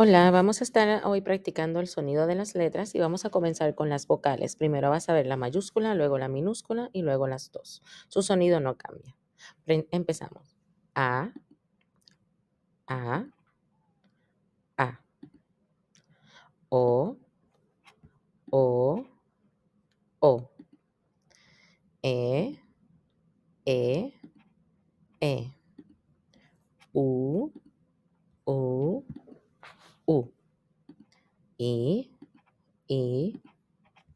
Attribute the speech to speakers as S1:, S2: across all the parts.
S1: Hola, vamos a estar hoy practicando el sonido de las letras y vamos a comenzar con las vocales. Primero vas a ver la mayúscula, luego la minúscula y luego las dos. Su sonido no cambia. Empezamos. A, A, A. O, O, O. E, E, E. U, U, U. I, I,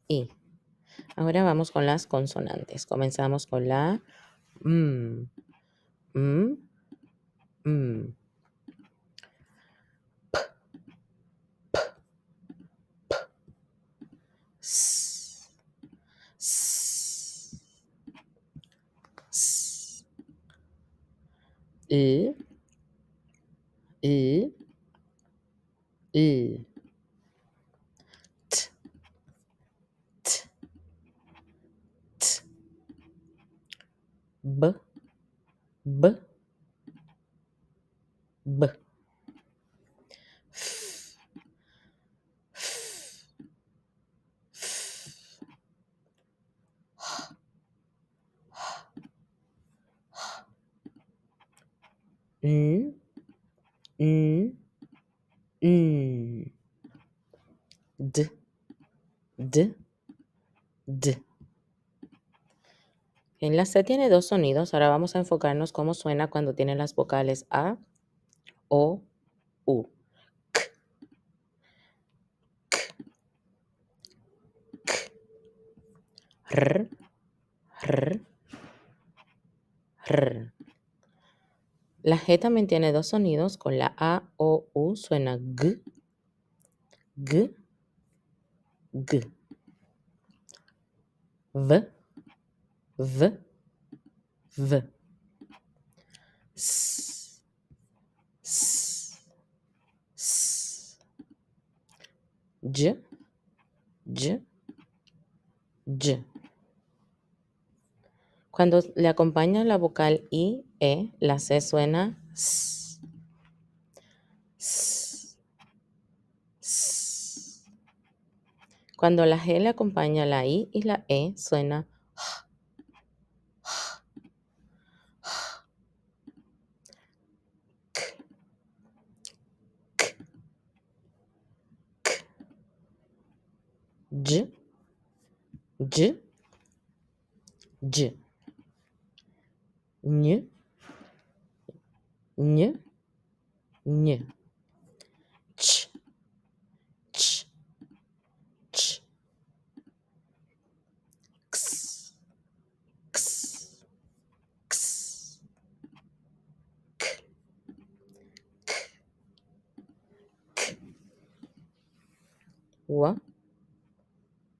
S1: I. Ahora vamos con las consonantes. Comenzamos con la M, M, M. S, S, S. I, I, I. T, T, T. B, B, B. F, F, F. N, N, N. D, D, D. En la C tiene dos sonidos. Ahora vamos a enfocarnos cómo suena cuando tiene las vocales A, O, U. K, K, K. R, R, R. La G también tiene dos sonidos. Con la A, O, U suena G, G, G. V, V, V. S, S, S. J, J, J. Cuando le acompaña la vocal I, E, la C suena S, S, S. Cuando la G le acompaña la I y la E suena K, K, K. J, J, J. Ñ, Ñ, Ñ. Ch, Ch, Ch. X, X, X. K, K, K. W,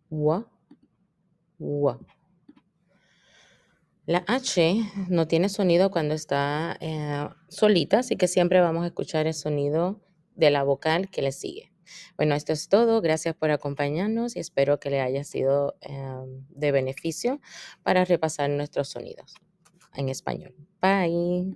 S1: W, W. La H no tiene sonido cuando está solita, así que siempre vamos a escuchar el sonido de la vocal que le sigue. Bueno, esto es todo. Gracias por acompañarnos y espero que le haya sido de beneficio para repasar nuestros sonidos en español. Bye.